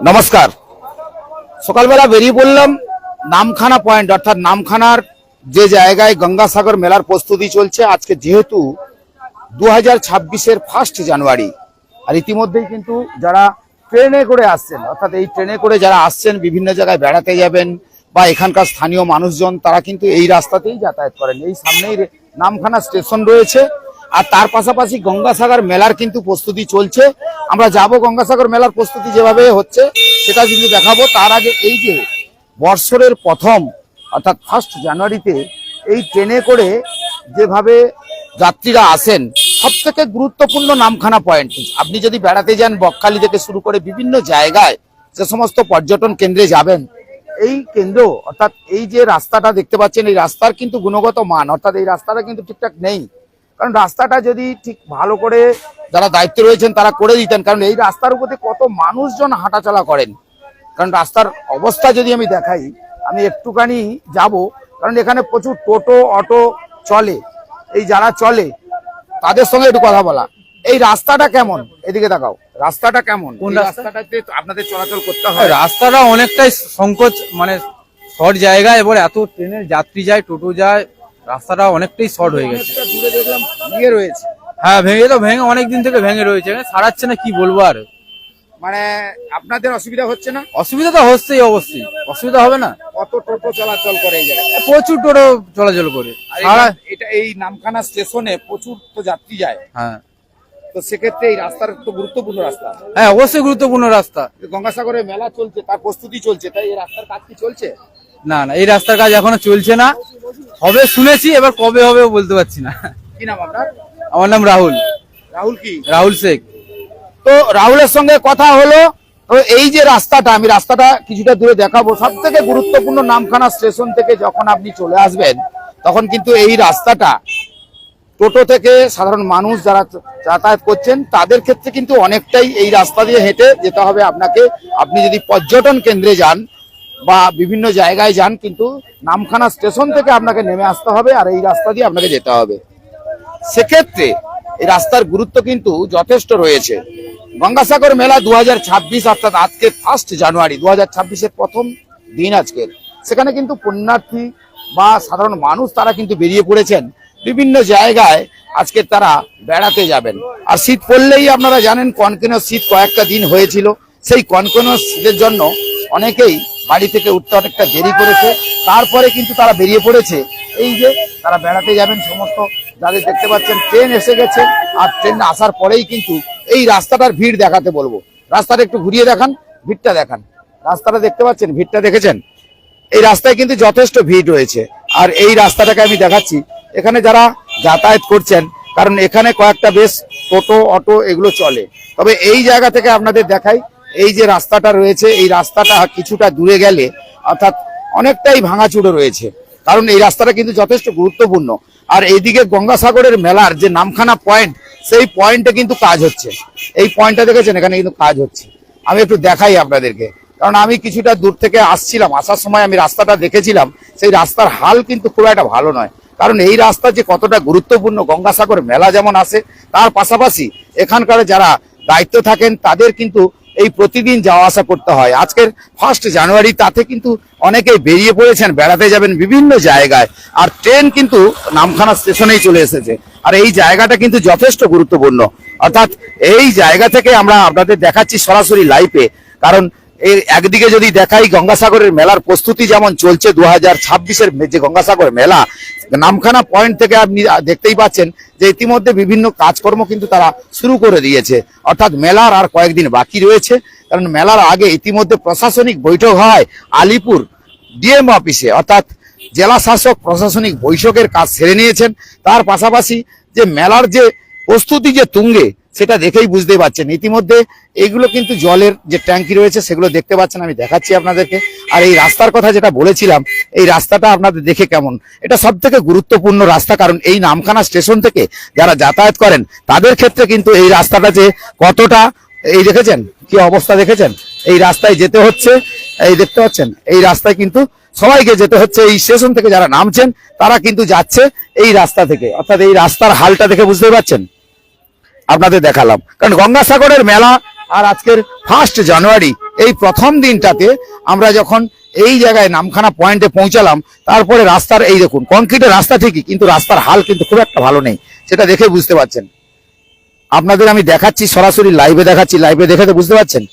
নমস্কার। সকালবেলা বেরিয়ে পড়লাম নামখানা পয়েন্ট অর্থাৎ নামখানার যে জায়গায় গঙ্গাসাগর মেলার প্রস্তুতি চলছে। আজকে যেহেতু 2026-এর 1 জানুয়ারি, আর ইতিমধ্যেই কিন্তু যারা ট্রেনে করে আসছেন অর্থাৎ এই ট্রেনে করে যারা আসছেন বিভিন্ন জায়গায় বেড়াতে যাবেন বা এখানকার স্থানীয় মানুষজন তারা কিন্তু এই রাস্তাতেই যাতায়াত করেন। এই সামনেই নামখানা স্টেশন রয়েছে আর তার পাশাপাশি গঙ্গাসাগর মেলার কিন্তু প্রস্তুতি চলছে। আমরা যাব গঙ্গাসাগর মেলার প্রস্তুতি যেভাবে হচ্ছে সেটা কিন্তু দেখাবো। তার আগে এই যে বর্ষের প্রথম অর্থাৎ 1 জানুয়ারিতে এই ট্রেনে করে যেভাবে যাত্রীরা আসেন, সব থেকে গুরুত্বপূর্ণ নামখানা পয়েন্ট। আপনি যদি বেড়াতে যান বকখালি থেকে শুরু করে বিভিন্ন জায়গায় যে সমস্ত পর্যটন কেন্দ্রে যাবেন, এই কেন্দ্র অর্থাৎ এই যে রাস্তাটা দেখতে পাচ্ছেন এই রাস্তার কিন্তু গুণগত মান অর্থাৎ এই রাস্তাটা কিন্তু ঠিকঠাক নেই। কারণ রাস্তাটা যদি ঠিক ভালো করে যারা দায়িত্বে রয়েছেন তারা করে দিতেন, কারণ এই রাস্তার উপরে কত মানুষজন হাঁটাচলা করেন। কারণ রাস্তার অবস্থা যদি আমি দেখাই, আমি একটুখানি যাব, কারণ এখানে প্রচুর টোটো অটো চলে। এই যারা চলে তাদের সঙ্গে একটু কথা বলা। এই রাস্তাটা কেমন, এদিকে দেখাও, রাস্তাটা কেমন? কোন রাস্তাটাতে আপনাদের চলাচল করতে হয়? রাস্তাটা অনেকটাই সংকোচ, মানে শর্ট জায়গা, এবার এত ট্রেনের যাত্রী যায়, টোটো যায়, রাস্তাটা অনেকটাই শর্ট হয়ে গেছে। দূরে দেখলাম ভেঙে রয়েছে। হ্যাঁ, ভেঙে অনেকদিন থেকে ভেঙে রয়েছে, সারাচ্ছে না, কি বলবো আর। মানে আপনাদের অসুবিধা হচ্ছে না? অসুবিধা তো হচ্ছেই, অবশ্যই অসুবিধা হবে না। কত টোটো চলাচল করে এই জায়গায়? প্রচুর টোটো চলাচল করে। এটা এই নামখানা স্টেশনে প্রচুর তো যাত্রী যায়। হ্যাঁ, তো সেক্ষেত্রে এই রাস্তার তো গুরুত্বপূর্ণ রাস্তা। হ্যাঁ অবশ্যই গুরুত্বপূর্ণ রাস্তা। গঙ্গাসাগরে মেলা চলছে, তার প্রস্তুতি চলছে, তাই এই রাস্তার কাজ কি চলছে? না না, এই রাস্তার কাজ এখনো চলছে না, হবে শুনেছি, এবার কবে হবে বলতে পারছি না। কি নাম আপনার? আমার নাম রাহুল। রাহুল কি? রাহুল শেখ। তো রাহুলের সঙ্গে কথা হলো। তো এই যে রাস্তাটা, আমি রাস্তাটা কিছুটা দূরে দেখাবো। সব থেকে গুরুত্বপূর্ণ নামখানা স্টেশন থেকে যখন আপনি চলে আসবেন তখন কিন্তু এই রাস্তাটা টোটো থেকে সাধারণ মানুষ যারা যাতায়াত করছেন তাদের ক্ষেত্রে কিন্তু অনেকটাই এই রাস্তা দিয়ে হেঁটে যেতে হবে আপনাকে। আপনি যদি পর্যটন কেন্দ্রে যান বা বিভিন্ন জায়গায় যান, কিন্তু নামখানা স্টেশন থেকে আপনাকে নেমে আসতে হবে আর এই রাস্তা দিয়ে আপনাকে যেতে হবে। সেক্ষেত্রে এই রাস্তার গুরুত্ব কিন্তু যথেষ্ট রয়েছে। গঙ্গাসাগর মেলা 2026 অর্থাৎ আজকে 1 জানুয়ারি 2026-এর প্রথম দিন আজকের। সেখানে কিন্তু পুণ্যার্থী বা সাধারণ মানুষ তারা কিন্তু বেরিয়ে পড়েছেন বিভিন্ন জায়গায়। আজকে তারা বেড়াতে যাবেন। আর শীত পড়লেই আপনারা জানেন কনকনে শীত কয়েকটা দিন হয়েছিল। সেই কনকনে শীতের জন্য অনেকেই বাড়ি থেকে উঠতে অনেকটা দেরি করেছে, তারপরে কিন্তু তারা বেরিয়ে পড়েছে। এই যে তারা বেড়াতে যাবেন, সমস্ত যাদের দেখতে পাচ্ছেন ট্রেন এসে গেছে আর ট্রেন আসার পরেই কিন্তু এই রাস্তাটার ভিড় দেখাতে বলবো। রাস্তাটা একটু ঘুরিয়ে দেখান, ভিড়টা দেখান। রাস্তাটা দেখতে পাচ্ছেন, ভিড়টা দেখেছেন? এই রাস্তায় কিন্তু যথেষ্ট ভিড় রয়েছে। আর এই রাস্তাটাকে আমি দেখাচ্ছি, এখানে যারা যাতায়াত করছেন, কারণ এখানে কয়েকটা বেশ টোটো অটো এগুলো চলে। তবে এই জায়গা থেকে আপনাদের দেখাই, এই যে রাস্তাটা রয়েছে এই রাস্তাটা কিছুটা দূরে গেলে অর্থাৎ অনেকটাই ভাঙাচুরো রয়েছে, কারণ এই রাস্তাটা কিন্তু যথেষ্ট গুরুত্বপূর্ণ। আর এইদিকে গঙ্গাসাগরের মেলার যে নামখানা পয়েন্ট, সেই পয়েন্টে কিন্তু কাজ হচ্ছে। এই পয়েন্টটা দেখেছেন, এখানে কিন্তু কাজ হচ্ছে। আমি একটু দেখাই আপনাদেরকে, কারণ আমি কিছুটা দূর থেকে আসছিলাম, আসার সময় আমি রাস্তাটা দেখেছিলাম। সেই রাস্তার হাল কিন্তু খুব একটা ভালো নয়, কারণ এই রাস্তা যে কতটা গুরুত্বপূর্ণ, গঙ্গাসাগর মেলা যেমন আসে তার পাশাপাশি এখানকার যারা দায়িত্ব থাকেন তাদের কিন্তু এই প্রতিদিন যাওয়া আসা করতে হয়। আজকের 1 জানুয়ারি তাতে কিন্তু অনেকেই বেরিয়ে পড়েছেন, বেড়াতে যাবেন বিভিন্ন জায়গায়। আর ট্রেন কিন্তু নামখানা স্টেশনেই চলে এসেছে। আর এই জায়গাটা কিন্তু যথেষ্ট গুরুত্বপূর্ণ, অর্থাৎ এই জায়গা থেকে আমরা আপনাদের দেখাচ্ছি সরাসরি লাইভে। কারণ এর একদিকে যদি দেখাই গঙ্গাসাগরের মেলার প্রস্তুতি যেমন চলছে, 2026-এর যে গঙ্গাসাগর মেলা, নামখানা পয়েন্ট থেকে আপনি দেখতেই পাচ্ছেন যে ইতিমধ্যে বিভিন্ন কাজকর্ম কিন্তু তারা শুরু করে দিয়েছে। অর্থাৎ মেলার আর কয়েকদিন বাকি রয়েছে, কারণ মেলার আগে ইতিমধ্যে প্রশাসনিক বৈঠক হয় আলিপুর ডিএম অফিসে, অর্থাৎ জেলা শাসক প্রশাসনিক বৈঠকের কাজ সেরে নিয়েছেন। তার পাশাপাশি যে মেলার যে প্রস্তুতি যে তুঙ্গে, সেটা দেখেই বুঝতে পারছেন। ইতিমধ্যে এইগুলো কিন্তু জলের যে ট্যাঙ্কি রয়েছে সেগুলো দেখতে পাচ্ছেন, আমি দেখাচ্ছি আপনাদেরকে। আর এই রাস্তার কথা যেটা বলেছিলাম, এই রাস্তাটা আপনাদের দেখে কেমন? এটা সব থেকে গুরুত্বপূর্ণ রাস্তা, কারণ এই নামখানা স্টেশন থেকে যারা যাতায়াত করেন তাদের ক্ষেত্রে কিন্তু এই রাস্তাটা যে কতটা, এই দেখেছেন কি অবস্থা, দেখেছেন? এই রাস্তায় যেতে হচ্ছে, এই দেখতে পাচ্ছেন এই রাস্তায় কিন্তু সবাইকে যেতে হচ্ছে। এই স্টেশন থেকে যারা নামছেন তারা কিন্তু যাচ্ছে এই রাস্তা থেকে, অর্থাৎ এই রাস্তার হালটা দেখে বুঝতে পারছেন। আপনাদের দেখালাম, কারণ গঙ্গাসাগরের মেলা আর আজকের 1 জানুয়ারি এই প্রথম দিনটাতে আমরা যখন এই জায়গায় নামখানা পয়েন্টে পৌঁছালাম, তারপরে রাস্তার এই দেখুন কংক্রিটের রাস্তা ঠিকই, কিন্তু রাস্তার হাল কিন্তু খুব একটা ভালো নেই, সেটা দেখে বুঝতে পারছেন। আপনাদের আমি দেখাচ্ছি, সরাসরি লাইভে দেখাচ্ছি, লাইভে দেখে তো বুঝতে পারছেন।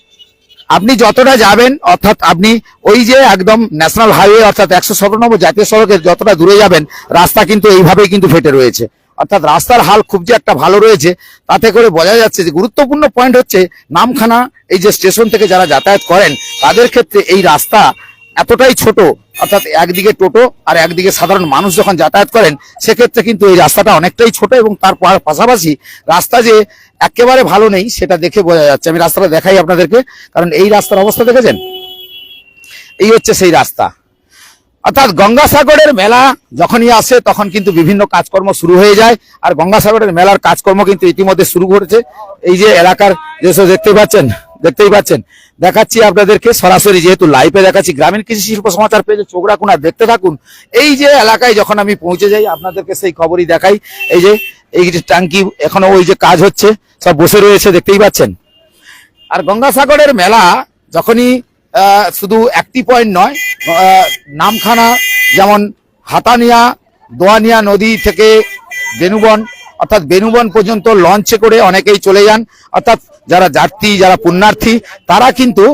আপনি যতটা যাবেন, অর্থাৎ আপনি ওই যে একদম ন্যাশনাল হাইওয়ে অর্থাৎ 117 জাতীয় সড়কের যতটা দূরে যাবেন, রাস্তা কিন্তু এইভাবেই কিন্তু ফেটে রয়েছে। অর্থাৎ রাস্তার হাল খুব যে একটা ভালো রয়েছে তাতে করে বোঝা যাচ্ছে যে গুরুত্বপূর্ণ পয়েন্ট হচ্ছে নামখানা এই যে স্টেশন থেকে যারা যাতায়াত করেন তাদের ক্ষেত্রে এই রাস্তা এতটাই ছোট, অর্থাৎ একদিকে টোটো আর একদিকে সাধারণ মানুষ যখন যাতায়াত করেন সেক্ষেত্রে কিন্তু এই রাস্তাটা অনেকটাই ছোট, এবং তার পাশাপাশি রাস্তা যে একেবারে ভালো নেই সেটা দেখে বোঝা যাচ্ছে। আমি রাস্তাটা দেখাই আপনাদেরকে, কারণ এই রাস্তার অবস্থা দেখেছেন, এই হচ্ছে সেই রাস্তা। অর্থাৎ গঙ্গাসাগরের মেলা যখনই আসে তখন কিন্তু বিভিন্ন কাজকর্ম শুরু হয়ে যায়, আর গঙ্গাসাগরের মেলার কাজকর্ম কিন্তু ইতিমধ্যে শুরু করেছে। এই যে এলাকার যেসব দেখতেই পাচ্ছেন, দেখাচ্ছি আপনাদেরকে সরাসরি, যেহেতু লাইভে দেখাচ্ছি, গ্রামীণ কৃষি শিল্প সমাচার পেজে চোখ রাখুন আর দেখতে থাকুন। এই যে এলাকায় যখন আমি পৌঁছে যাই আপনাদেরকে সেই খবরই দেখাই। এই যে টাঙ্কি এখনো ওই যে কাজ হচ্ছে, সব বসে রয়েছে দেখতেই পাচ্ছেন। আর গঙ্গাসাগরের মেলা যখনই শুধু একটি পয়েন্ট নয়, নামখানা যেমন হাতানিয়া দোয়ানিয়া নদী থেকে বেনুবন, অর্থাৎ বেনুবন পর্যন্ত লঞ্চে করে অনেকেই চলে যান, অর্থাৎ যারা যাত্রী যারা পুণ্যার্থী তারা কিন্তু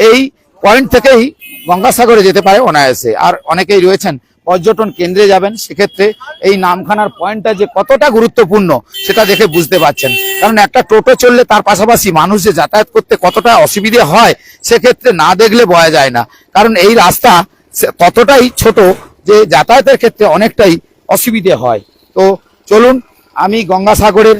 এই পয়েন্ট থেকেই গঙ্গাসাগরে যেতে পারে অনায়াসে। আর অনেকেই রয়েছেন পর্যটন কেন্দ্রে যাবেন, সেক্ষেত্রে এই নামখানার পয়েন্টটা যে কতটা গুরুত্বপূর্ণ সেটা দেখে বুঝতে পারছেন। কারণ একটা টোটো চললে তার পাশাপাশি মানুষ যে যাতায়াত করতে কতটা অসুবিধে হয় সেক্ষেত্রে না দেখলে বোঝা যায় না, কারণ এই রাস্তা ততটাই ছোট যে যাতায়াতের ক্ষেত্রে অনেকটাই অসুবিধে হয়। তো চলুন আমি গঙ্গাসাগরের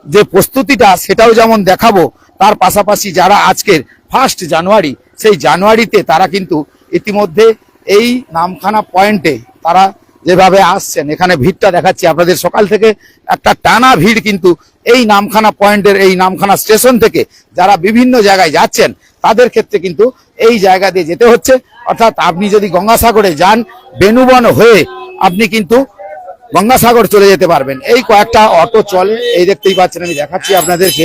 যে প্রস্তুতিটা সেটাও যেমন দেখাবো, তার পাশাপাশি যারা আজকের 1 জানুয়ারি সেই জানুয়ারিতে তারা কিন্তু ইতিমধ্যে এই নামখানা পয়েন্টে তারা যেভাবে আসছেন, এখানে ভিড়টা দেখাচ্ছি আপনাদের, সকাল থেকে একটা টানা ভিড় কিন্তু এই নামখানা পয়েন্টের এই নামখানা স্টেশন থেকে যারা বিভিন্ন জায়গায় যাচ্ছেন তাদের ক্ষেত্রে কিন্তু এই জায়গা দিয়ে যেতে হচ্ছে। অর্থাৎ আপনি যদি গঙ্গাসাগরে যান, বেনুবন হয়ে আপনি কিন্তু গঙ্গাসাগর চলে যেতে পারবেন। এই কয়েকটা অটো চলে, এই দেখতেই পাচ্ছেন, আমি দেখাচ্ছি আপনাদেরকে,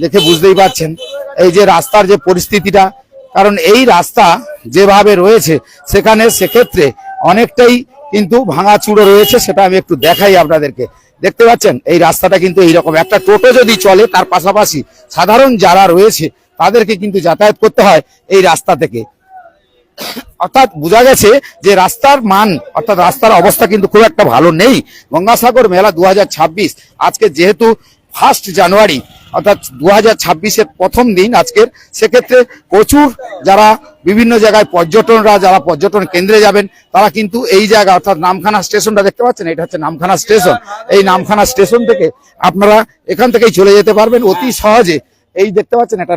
দেখে বুঝতেই পারছেন এই যে রাস্তার যে পরিস্থিতিটা। কারণ এই রাস্তা যেভাবে রয়েছে সেক্ষেত্রে অনেকটাই কিন্তু ভাঙাচুরো রয়েছে, সেটা আমি একটু দেখাই আপনাদেরকে। দেখতে পাচ্ছেন এই রাস্তাটা কিন্তু এইরকম, একটা টোটো যদি চলে তার পাশাপাশি সাধারণ যারা রয়েছে তাদেরকে কিন্তু যাতায়াত করতে হয় এই রাস্তা থেকে। অর্থাৎ বোঝা গেছে যে রাস্তার মান অর্থাৎ রাস্তার অবস্থা কিন্তু খুব একটা ভালো নেই। গঙ্গাসাগর মেলা 2026 আজকে যেহেতু 1 জানুয়ারি অর্থাৎ 2026-এর প্রথম দিন আজকের, সেক্ষেত্রে প্রচুর যারা বিভিন্ন জায়গায় যারা পর্যটন কেন্দ্রে যাবেন তারা কিন্তু এই জায়গা অর্থাৎ নামখানা স্টেশনটা দেখতে পাচ্ছেন, এটা হচ্ছে নামখানা স্টেশন। এই নামখানা স্টেশন থেকে আপনারা এখান থেকেই চলে যেতে পারবেন অতি সহজে। এই দেখতে পাচ্ছেন এটা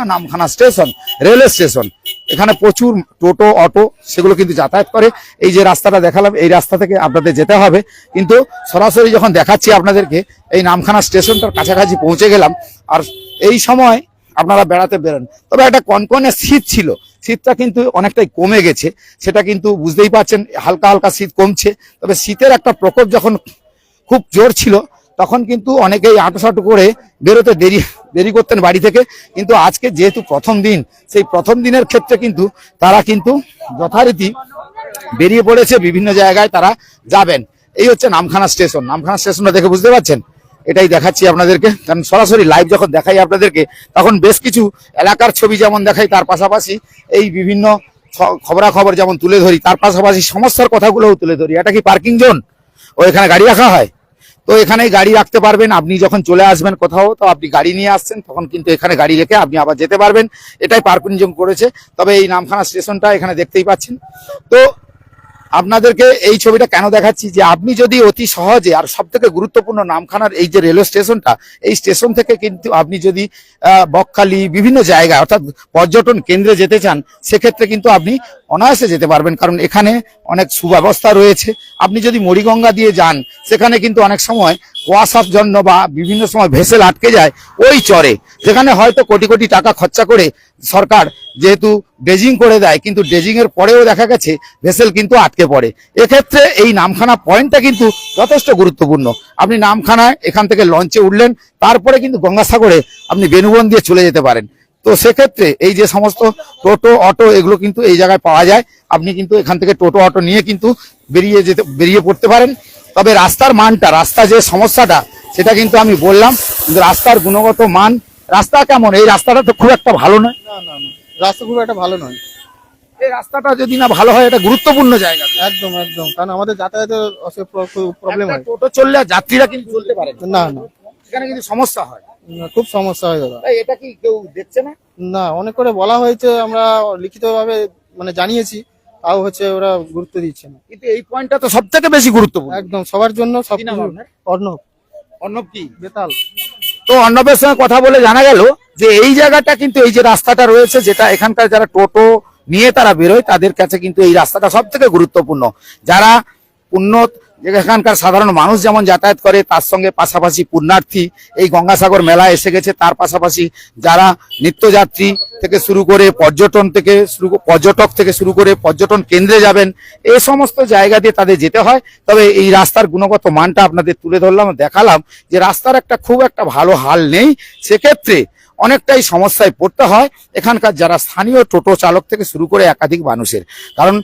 নামখানা স্টেশন, রেলওয়ে স্টেশন। এখানে প্রচুর টোটো অটো সেগুলো কিন্তু যাতায়াত করে। এই যে রাস্তাটা দেখালাম এই রাস্তা থেকে আপনাদের যেতে হবে, কিন্তু সরাসরি যখন দেখাচ্ছি আপনাদেরকে এই নামখানা স্টেশনটার কাছাকাছি পৌঁছে গেলাম। আর এই সময় আপনারা বেড়াতে বেরোন, তবে একটা কনকনে শীত ছিল, শীতটা কিন্তু অনেকটাই কমে গেছে, সেটা কিন্তু বুঝতেই পারছেন, হালকা হালকা শীত কমছে। তবে শীতের একটা প্রকোপ যখন খুব জোর ছিল তখন কিন্তু অনেকেই আঁটোসাঁটো করে বেরোতে দেরি করতেন বাড়ি থেকে, কিন্তু আজকে যেহেতু প্রথম দিন, সেই প্রথম দিনের ক্ষেত্রে কিন্তু তারা কিন্তু যথারীতি বেরিয়ে পড়েছে, বিভিন্ন জায়গায় তারা যাবেন। এই হচ্ছে নামখানা স্টেশন। নামখানা স্টেশনটা দেখে বুঝতে পারছেন, এটাই দেখাচ্ছি আপনাদেরকে, কারণ সরাসরি লাইভ যখন দেখাই আপনাদেরকে তখন বেশ কিছু এলাকার ছবি যেমন দেখাই, তার পাশাপাশি এই বিভিন্ন খবরাখবর যেমন তুলে ধরি, তার পাশাপাশি সমস্যার কথাগুলোও তুলে ধরি। এটা কি পার্কিং জোন? ও এখানে গাড়ি রাখা হয়, তো এখানেই গাড়ি রাখতে পারবেন। আপনি যখন চলে আসবেন কোথাও, তো আপনি গাড়ি নিয়ে আসছেন, তখন কিন্তু এখানে গাড়ি রেখে আপনি আবার যেতে পারবেন। এটাই পার্কিং জোন করেছে। তবে এই নামখানা স্টেশনটা এখানে দেখতেই পাচ্ছেন। তো আপনাদেরকে এই ছবিটা কেন দেখাচ্ছি, যে আপনি যদি অতি সহজে, আর সব থেকে গুরুত্বপূর্ণ নামখানার এই যে রেলওয়ে স্টেশনটা, এই স্টেশন থেকে কিন্তু আপনি যদি বকখালি বিভিন্ন জায়গায় অর্থাৎ পর্যটন কেন্দ্রে যেতে চান, সেক্ষেত্রে কিন্তু আপনি অনায়াসে যেতে পারবেন, কারণ এখানে অনেক সুব্যবস্থা রয়েছে। আপনি যদি মরিগঙ্গা দিয়ে যান, সেখানে কিন্তু অনেক সময় কুয়াশার জন্য বা বিভিন্ন সময় ভেসেল আটকে যায় ওই চরে, যেখানে হয়তো কোটি কোটি টাকা খরচা করে সরকার যেহেতু ড্রেজিং করে দেয়, কিন্তু ড্রেজিং এর পরেও দেখা গেছে ভেসেল কিন্তু আটকে পড়ে। এক্ষেত্রে এই নামখানা পয়েন্টটা কিন্তু যথেষ্ট গুরুত্বপূর্ণ। আপনি নামখানায় এখান থেকে লঞ্চে উঠলেন, তারপরে কিন্তু গঙ্গাসাগরে আপনি বেনুবন দিয়ে চলে যেতে পারেন। তো সেক্ষেত্রে এই যে সমস্ত টোটো অটো এগুলো কিন্তু এই জায়গায় পাওয়া যায়, আপনি কিন্তু এখান থেকে টোটো অটো নিয়ে কিন্তু বেরিয়ে পড়তে পারেন। তবে রাস্তার মানটা, রাস্তা যে সমস্যাটা সেটা কিন্তু আমি বললাম, কিন্তু রাস্তার গুণগত মান, রাস্তা কেমন? এই রাস্তাটা তো খুব একটা ভালো নয়। না না না, রাস্তা খুব একটা ভালো নয়। এই রাস্তাটা যদি না ভালো হয়, এটা গুরুত্বপূর্ণ জায়গা। একদম একদম, কারণ আমাদের যাতায়াতের প্রবলেম একটা হয়। টোটো চললে আর যাত্রীরা কিন্তু চলতে পারে না, না না এখানে কিন্তু সমস্যা হয়। না, খুব সমস্যা হয় দাদা। তাই এটা কি কেউ দেখছে না? না, অনেক করে বলা হয়েছে, আমরা লিখিতভাবে মানে জানিয়েছি, তাও হচ্ছে ওরা গুরুত্ব দিচ্ছে না। কিন্তু এই পয়েন্টটা তো সব থেকে বেশি গুরুত্বপূর্ণ। একদম সবার জন্য সব কি নাম আপনার? অর্ণব অর্ণব কি? বেতাল। তো অর্ণবের সঙ্গে কথা বলে জানা গেল যে এই জায়গাটা কিন্তু, এই যে রাস্তাটা রয়েছে, যেটা এখানকার যারা টোটো নিয়ে তারা বেরোয়, তাদের কাছে কিন্তু এই রাস্তাটা সব থেকে গুরুত্বপূর্ণ। যারা উন্নত, এখানকার সাধারণ মানুষ যেমন যাতায়াত করে, তার সঙ্গে পাশাপাশি পুণ্যার্থী এই গঙ্গাসাগর মেলা এসে গেছে, তার পাশাপাশি যারা নিত্যযাত্রী থেকে শুরু করে পর্যটক থেকে শুরু করে পর্যটন কেন্দ্রে যাবেন, এই সমস্ত জায়গা দিয়ে তাদের যেতে হয়। তবে এই রাস্তার গুণগত মানটা আপনাদের তুলে ধরলাম, দেখালাম যে রাস্তার খুব একটা ভালো হাল নেই। সেক্ষেত্রে অনেকটাই সমস্যায় পড়তে হয় এখানকার যারা স্থানীয় টোটো চালক থেকে শুরু করে একাধিক মানুষের। কারণ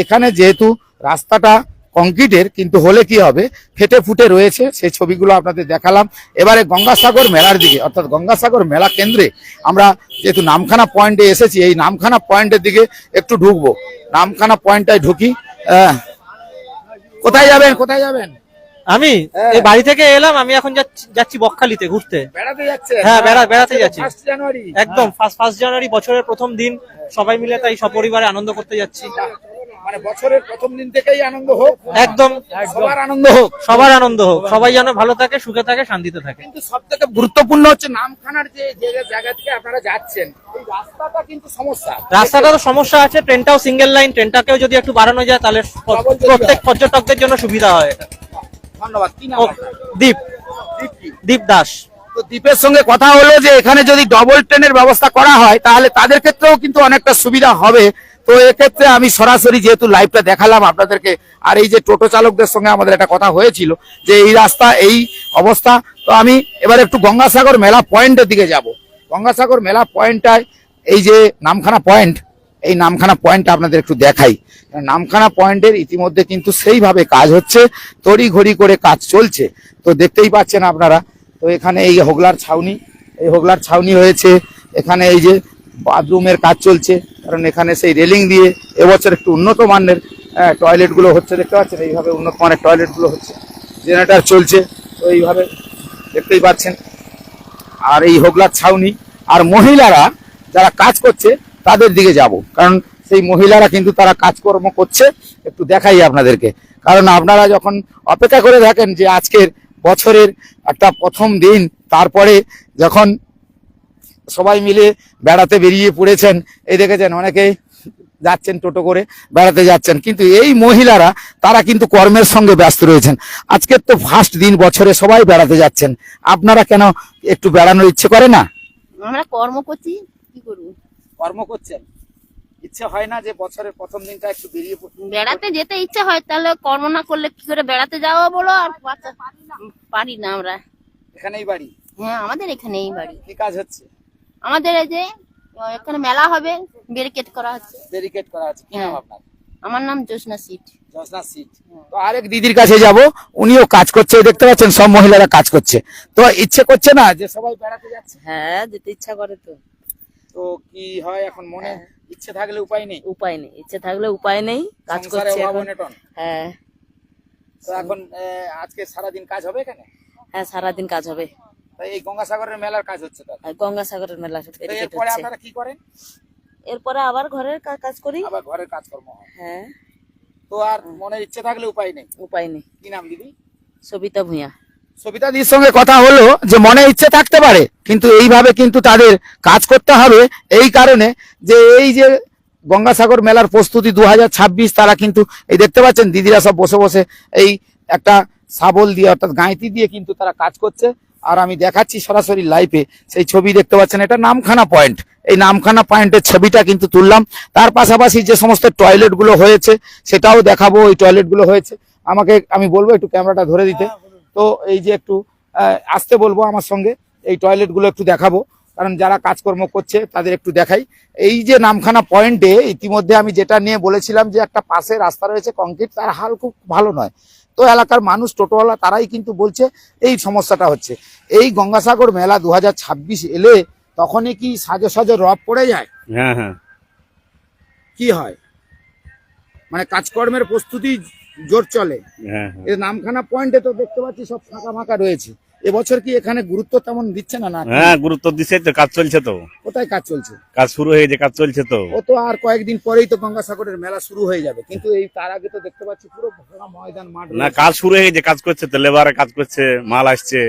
এখানে যেহেতু রাস্তাটা কংক্রিটের, কিন্তু হলে কি হবে, ফেটে ফুটে রয়েছে, সেই ছবিগুলো আপনাদের দেখালাম। এবারে গঙ্গাসাগর মেলার দিকে, অর্থাৎ গঙ্গাসাগর মেলা কেন্দ্রে আমরা যেহেতু নামখানা পয়েন্টে এসেছি, এই নামখানা পয়েন্টের দিকে একটু ঢুকবো। নামখানা পয়েন্টটায় ঢুকি। কোথায় যাবেন, কোথায় যাবেন? আমি এই বাড়ি থেকে এলাম, আমি এখন যাচ্ছি বকখালিতে ঘুরতে। বেড়াতে যাচ্ছে? হ্যাঁ, বেড়াতে যাচ্ছি। 1 জানুয়ারি একদম ফার্স্ট জানুয়ারি, বছরের প্রথম দিন, সবাই মিলে তাই সপরিবারে আনন্দ করতে যাচ্ছি। মানে বছরের প্রথম দিন থেকেই আনন্দ হোক, একদম সবার আনন্দ হোক, সবার আনন্দ হোক, সবাই যেন ভালো থাকে, সুখে থাকে, শান্তিতে থাকে। কিন্তু সব থেকে গুরুত্বপূর্ণ হচ্ছে নামখানার যে জায়গা থেকে আপনারা যাচ্ছেন, এই রাস্তাটা কিন্তু সমস্যা। রাস্তাটা তো সমস্যা আছে, ট্রেনটাও সিঙ্গেল লাইন, ট্রেনটাকেও যদি একটু বাড়ানো যায় তাহলে প্রত্যেক পর্যটকদের জন্য সুবিধা হয়। ধন্যবাদ। কি নাম ও, আপনার? দীপ দীপ কি? দীপ দাস। তো দীপের সঙ্গে কথা হলো যে এখানে যদি ডবল ট্রেনের ব্যবস্থা করা হয়, তাহলে তাদের ক্ষেত্রেও কিন্তু অনেকটা সুবিধা হবে। তো এক্ষেত্রে আমি সরাসরি যেহেতু লাইভটা দেখালাম আপনাদেরকে, আর এই যে টোটো চালকদের সঙ্গে আমাদের একটা কথা হয়েছিল যে এই রাস্তা এই অবস্থা, তো আমি এবার একটু গঙ্গাসাগর মেলা পয়েন্টের দিকে যাব। গঙ্গাসাগর মেলা পয়েন্টটায় এই যে নামখানা পয়েন্ট, এই নামখানা পয়েন্টটা আপনাদের একটু দেখাই। নামখানা পয়েন্টের ইতিমধ্যে কিন্তু সেইভাবে কাজ হচ্ছে, তড়ি ঘড়ি করে কাজ চলছে। তো দেখতেই পাচ্ছেন আপনারা। তো এখানে এই হোগলার ছাউনি, এই হোগলার ছাউনি হয়েছে, এখানে এই যে বাথরুমের কাজ চলছে, কারণ এখানে সেই রেলিং দিয়ে এবছর একটু উন্নত মানের টয়লেটগুলো হচ্ছে, দেখতে পাচ্ছেন এইভাবে উন্নত মানের টয়লেটগুলো হচ্ছে, জেনারেটর চলছে, তো এইভাবে দেখতেই পাচ্ছেন। আর এই হোগলার ছাউনি, আর মহিলারা যারা কাজ করছে তাদের দিকে যাব, কারণ সেই মহিলারা কিন্তু তারা কাজকর্ম করছে, একটু দেখাই আপনাদেরকে। কারণ আপনারা যখন অপেক্ষা করে থাকেন যে আজকের বছরের একটা প্রথম দিন, তারপরে যখন সবাই মিলে বেড়াতে বেরিয়ে পড়েছেন, এই দেখেছেন অনেকেই যাচ্ছেন টোটো করে বেড়াতে যাচ্ছেন, কিন্তু এই মহিলারা তারা কিন্তু কর্মের সঙ্গে ব্যস্ত রয়েছেন। আজকের তো ফার্স্ট দিন, বছরে সবাই বেড়াতে যাচ্ছেন, আপনারা কেন একটু বেড়ানোর ইচ্ছে করে না? আমরা কর্ম করছি, কি করবো? কর্ম করছেন, ইচ্ছে হয় না যে বছরের প্রথম দিনটা একটু বেরিয়ে বেড়াতে যেতে ইচ্ছে হয়, তাহলে কর্ম না করলে কি করে বেড়াতে যাওয়া বলো? আর পারি না আমরা। এখানেই বাড়ি? হ্যাঁ, আমাদের এখানেই বাড়ি। কি কাজ হচ্ছে? আমাদের এই যে এখানে মেলা হবে, ব্যারিকেড করা হচ্ছে। ব্যারিকেড করা আছে। কি নাম আপনার? আমার নাম জোসনা সিট। জসনা সিট। তো আরেক দিদির কাছে যাব, উনিও কাজ করছে, দেখতে পাচ্ছেন সব মহিলারা কাজ করছে। তো ইচ্ছে করছে না যে সবাই বেড়াতে যাচ্ছে? হ্যাঁ, যেতে ইচ্ছা করে তো। তো কি হয় এখন মনে, ইচ্ছে থাকলে উপায় নেই? উপায় নেই, ইচ্ছে থাকলে উপায় নেই, কাজ সংসারে করছি অভাব এখন। অনটন। হ্যাঁ তো এখন আজকে সারাদিন কাজ হবে এখানে? হ্যাঁ, সারাদিন কাজ হবে। তো এই গঙ্গাসাগরের মেলার কাজ হচ্ছে তো? আর গঙ্গাসাগরের মেলা তো ব্যারিকেড এরপরে হচ্ছে। আপনারা কি করেন? এরপরে আবার ঘরের কাজ করি। আবার ঘরের কাজকর্ম হয়। হ্যাঁ, তো আর মনের ইচ্ছে থাকলে উপায় নেই। উপায় নেই। কি নাম দিদি? সবিতা ভূঁইয়া। সবিতা দিদির সঙ্গে কথা হলো যে মনে ইচ্ছে থাকতে পারে, কিন্তু এইভাবে কিন্তু তাদের কাজ করতে হবে। এই কারণে যে এই যে গঙ্গাসাগর মেলার প্রস্তুতি 2026, তারা কিন্তু এই দেখতে পাচ্ছেন দিদিরা সব বসে বসে এই একটা শাবল দিয়ে, অর্থাৎ গাঁইতি দিয়ে কিন্তু তারা কাজ করছে। আর আমি দেখাচ্ছি সরাসরি লাইভে সেই ছবি, দেখতে পাচ্ছেন এটা নামখানা পয়েন্ট। এই নামখানা পয়েন্টের ছবিটা কিন্তু তুললাম। তার পাশাপাশি যে সমস্ত টয়লেট গুলো হয়েছে সেটাও দেখাবো। ওই টয়লেট গুলো হয়েছে, আমি বলবো একটু ক্যামেরাটা ধরে দিতে। তো এই যে একটু আসতে বলবো আমার সঙ্গে, এই টয়লেট গুলো একটু দেখাবো। কারণ যারা কাজকর্ম করছে তাদের একটু দেখাই। এই যে নামখানা পয়েন্টে ইতিমধ্যে আমি যেটা নিয়ে বলেছিলাম যে একটা পাশে রাস্তা রয়েছে কংক্রিট, তার হাল খুব ভালো নয়। তো এলাকার মানুষ, টোটোওয়ালা, তারাই কিন্তু বলছে এই সমস্যাটা হচ্ছে। এই গঙ্গাসাগর মেলা 2026 এলে তখনই কি সাজো সাজো রব পড়ে যায়? হ্যাঁ হ্যাঁ, কি হয়, মানে কাজকর্মের প্রস্তুতি জোর চলে। হ্যাঁ এই নামখানা পয়েন্টে তো দেখতে পাচ্ছি সব ফাঁকা ফাঁকা রয়েছে। এবছর কি এখানে গুরুত্ব তেমন দিচ্ছে না? না, হ্যাঁ, গুরুত্ব দিচ্ছে তো, কাজ চলছে তো, কোথায় কাজ চলছে? কাজ শুরু হয়ে যে কাজ চলছে তো। ও তো আর কয়েকদিন পরেই তো গঙ্গাসাগরের মেলা শুরু হয়ে যাবে, কিন্তু এই তার আগে তো দেখতে পাচ্ছি পুরো ফাঁকা ময়দান, মাঠ না, রয়েছে। কাজ শুরু হয়ে গেছে, কাজ করছে তো, লেবারে কাজ করছে, মাল আসছে।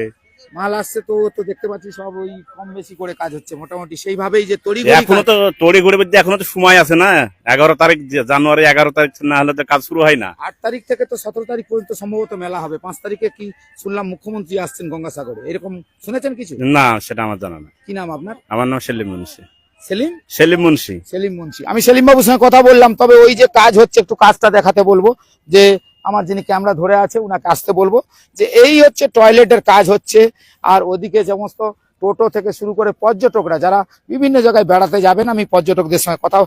মাল আসছে তো, তো দেখতে পাচ্ছি সব ওই কম বেশি করে কাজ হচ্ছে মোটামুটি সেইভাবেই যে তড়ি এখনো তো তড়ি ঘড়ি বলতে এখনো তো সময় আছে না। 11 তারিখ, জানুয়ারি 11 তারিখ না হলে তো কাজ শুরু হয় না। 8 তারিখ থেকে তো 17 তারিখ পর্যন্ত সম্ভবত মেলা হবে। 5 তারিখে কি শুনলাম মুখ্যমন্ত্রী আসছেন গঙ্গাসাগরে, এরকম শুনেছেন কিছু? না, সেটা আমার জানা না। কি নাম আপনার? আমার নাম সেলিম মুন্সি। সেলিম? সেলিম মুন্সি। সেলিম মুন্সি। আমি সেলিম বাবুর সঙ্গে কথা বললাম, তবে ওই যে কাজ হচ্ছে একটু কাজটা দেখাতে বলবো, যে আমার যিনি ক্যামেরা ধরে আছে উনাকে আসতে বলবো, যে এই হচ্ছে টয়লেটের কাজ হচ্ছে। আর ওদিকে সমস্ত টোটো থেকে শুরু করে পর্যটকরা যারা বিভিন্ন জায়গায় বেড়াতে যাবেন, আমি পর্যটকদের সঙ্গে কথা,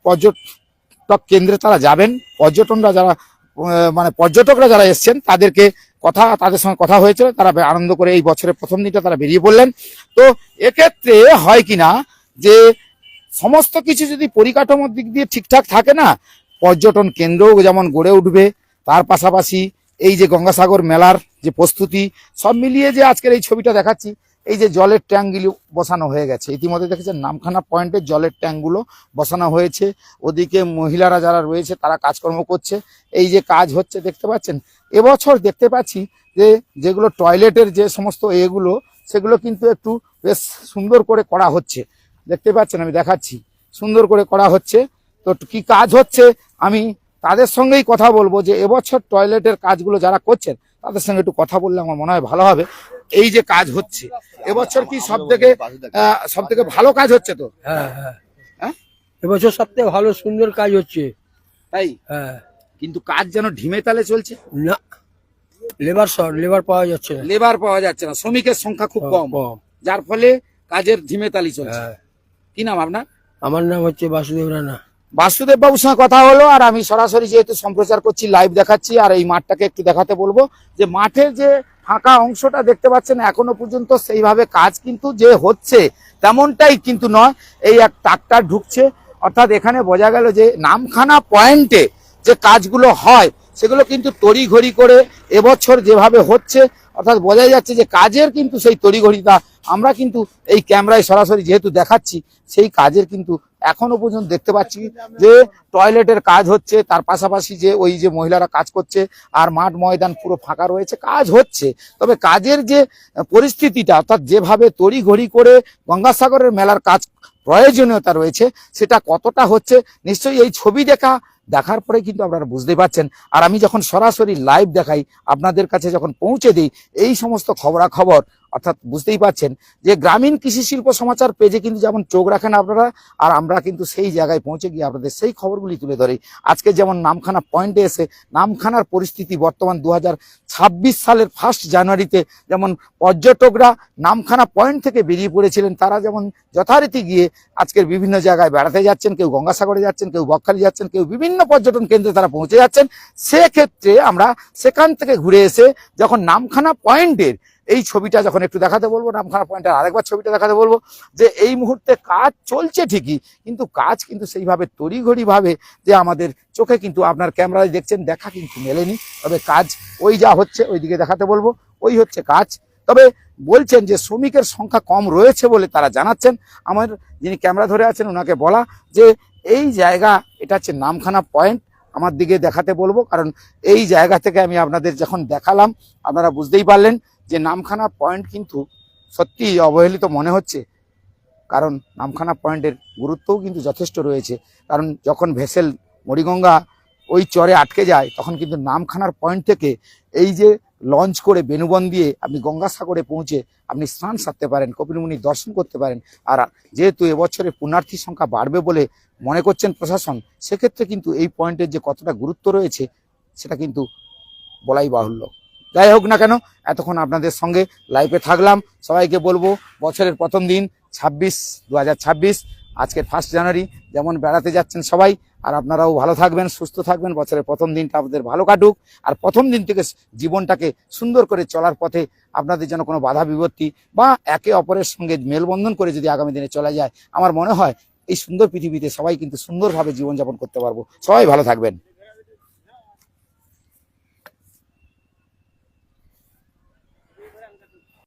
পর্যটক কেন্দ্রে তারা যাবেন, পর্যটনরা যারা মানে পর্যটকরা যারা এসছেন তাদের সঙ্গে কথা হয়েছিল, তারা আনন্দ করে এই বছরের প্রথম দিনটা তারা বেরিয়ে পড়লেন। তো এক্ষেত্রে হয় কিনা যে সমস্ত কিছু যদি পরিকাঠামোর দিক দিয়ে ঠিকঠাক থাকে না, পর্যটন কেন্দ্রও যেমন গড়ে উঠবে, তার পাশাপাশি এই যে গঙ্গাসাগর মেলার যে প্রস্তুতি সব মিলিয়ে যে আজকের এই ছবিটা দেখাচ্ছি, এই যে জলের ট্যাঙ্কগুলো বসানো হয়ে গেছে ইতিমধ্যে দেখেছেন, নামখানা পয়েন্টে জলের ট্যাঙ্কগুলো বসানো হয়েছে। ওদিকে মহিলারা যারা রয়েছে তারা কাজকর্ম করছে, এই যে কাজ হচ্ছে দেখতে পাচ্ছেন। এবছর দেখতে পাচ্ছি যে যেগুলো টয়লেটের যে সমস্ত এগুলো, সেগুলো কিন্তু একটু বেশ সুন্দর করে করা হচ্ছে, দেখতে পাচ্ছেন, আমি দেখাচ্ছি, সুন্দর করে করা হচ্ছে। তো কি কাজ হচ্ছে আমি তাদের সঙ্গেই কথা বলবো, যে এবছর টয়লেটের কাজগুলো যারা করছেন তাদের সঙ্গে একটু কথা বললে আমার মনে হয় ভালো হবে। এই যে কাজ হচ্ছে এবছর কি সব থেকে ভালো কাজ হচ্ছে তো? হ্যাঁ হ্যাঁ, হ্যাঁ, এবছর সবথেকে ভালো সুন্দর কাজ হচ্ছে। তাই? হ্যাঁ, কিন্তু কাজ যেন ঢিমে তালে চলছে, না লেবার পাওয়া যাচ্ছে না। লেবার পাওয়া যাচ্ছে না, শ্রমিকের সংখ্যা খুব কম, যার ফলে কাজের ঢিমে তালি চলছে। হ্যাঁ। কি নাম আপনার? আমার নাম হচ্ছে বাসুদেব রানা। বাসুদেব বাবুর সঙ্গে কথা হলো। আর আমি সরাসরি যেহেতু সম্প্রচার করছি, লাইভ দেখাচ্ছি, আর এই মাঠটাকে একটু দেখাতে বলবো, যে মাঠের যে ফাঁকা অংশটা দেখতে পাচ্ছেন এখনো পর্যন্ত সেইভাবে কাজ কিন্তু যে হচ্ছে তেমনটাই কিন্তু নয়। এই এক ট্রাক্টর ঢুকছে, অর্থাৎ এখানে বোঝা গেল যে নামখানা পয়েন্টে যে কাজগুলো হয় সেগুলো কিন্তু তড়িঘড়ি করে এবছর যেভাবে হচ্ছে, অর্থাৎ বোঝা যাচ্ছে যে কাজের কিন্তু সেই তড়িঘড়িটা আমরা কিন্তু এই ক্যামেরায় সরাসরি যেহেতু দেখাচ্ছি, সেই কাজের কিন্তু এখনো পর্যন্ত দেখতে পাচ্ছি যে টয়লেটের কাজ হচ্ছে, তার পাশাপাশি যে ওই যে মহিলারা কাজ করছে, আর মাঠ ময়দান পুরো ফাঁকা রয়েছে, কাজ হচ্ছে। তবে কাজের যে পরিস্থিতিটা, অর্থাৎ যেভাবে তড়িঘড়ি করে গঙ্গাসাগরের মেলার কাজ প্রয়োজনীয়তা রয়েছে, সেটা কতটা হচ্ছে নিশ্চয়ই এই ছবি দেখার পরে কিন্তু আপনারা বুঝতে পারছেন। আর আমি যখন সরাসরি লাইভ দেখাই, আপনাদের কাছে যখন পৌঁছে দিই এই সমস্ত খবরাখবর, অর্থাৎ বুঝতেই পারছেন যে গ্রামীণ কৃষি শিল্প সমাচার পেজে কিন্তু যেমন চোখ রাখেন আপনারা, আর আমরা কিন্তু সেই জায়গায় পৌঁছে গিয়ে আপনাদের সেই খবরগুলি তুলে ধরি। আজকে যেমন নামখানা পয়েন্টে এসে নামখানার পরিস্থিতি বর্তমান 2026 সালের 1 জানুয়ারিতে যেমন পর্যটকরা নামখানা পয়েন্ট থেকে বেরিয়ে পড়েছিলেন, তারা যেমন যথারীতি গিয়ে আজকের বিভিন্ন জায়গায় বেড়াতে যাচ্ছেন, কেউ গঙ্গাসাগরে যাচ্ছেন, কেউ বকখালি যাচ্ছেন, কেউ বিভিন্ন পর্যটন কেন্দ্রে তারা পৌঁছে যাচ্ছেন। সেক্ষেত্রে আমরা সেখান থেকে ঘুরে এসে যখন নামখানা পয়েন্টের এই ছবিটা যখন একটু দেখাতে বলবো, নামখানা পয়েন্টের আরেকবার ছবিটা দেখাতে বলবো, যে এই মুহূর্তে কাজ চলছে ঠিকই, কিন্তু কাজ কিন্তু সেইভাবে তড়িঘড়ি ভাবে যে আমাদের চোখে কিন্তু আপনার ক্যামেরায় দেখছেন দেখা কিন্তু মেলেনি। তবে কাজ ওই যা হচ্ছে ওইদিকে দেখাতে বলবো, ওই হচ্ছে কাজ। তবে বলছেন যে শ্রমিকের সংখ্যা কম রয়েছে বলে তারা জানাচ্ছেন। আমার যিনি ক্যামেরা ধরে আছেন ওনাকে বলা যে এই জায়গা, এটা হচ্ছে নামখানা পয়েন্ট, আমার দিকে দেখাতে বলবো, কারণ এই জায়গা থেকে আমি আপনাদের যখন দেখালাম আপনারা বুঝতেই পারলেন যে নামখানা পয়েন্ট কিন্তু সত্যি অবহেলিত মনে হচ্ছে, কারণ নামখানা পয়েন্টের গুরুত্বও কিন্তু যথেষ্ট রয়েছে। কারণ যখন ভেসেল মরিগঙ্গা ওই চরে আটকে যায়, তখন কিন্তু নামখানার পয়েন্ট থেকে এই যে লঞ্চ করে বেনুবন দিয়ে আপনি গঙ্গাসাগরে পৌঁছে আপনি স্নান সারতে পারেন, কপিলমুনির দর্শন করতে পারেন। আর যেহেতু এবছরে পুণ্যার্থীর সংখ্যা বাড়বে বলে মনে করছেন প্রশাসন, সেক্ষেত্রে কিন্তু এই পয়েন্টের যে কতটা গুরুত্ব রয়েছে সেটা কিন্তু বলাই বাহুল্য। যাই হোক না কেন, এতক্ষণ আপনাদের সঙ্গে লাইভে থাকলাম। সবাইকে বলবো বছরের প্রথম দিন 2026 আজকের 1 জানুয়ারি, যেমন বেড়াতে যাচ্ছেন সবাই, আর আপনারাও ভালো থাকবেন, সুস্থ থাকবেন, বছরের প্রথম দিনটা আপনাদের ভালো কাটুক। আর প্রথম দিন থেকে জীবনটাকে সুন্দর করে চলার পথে আপনাদের যেন কোনো বাধা বিপত্তি বা একে অপরের সঙ্গে মেলবন্ধন করে যদি আগামী দিনে চলা যায়, আমার মনে হয় এই সুন্দর পৃথিবীতে সবাই কিন্তু সুন্দরভাবে জীবনযাপন করতে পারবো। সবাই ভালো থাকবেন।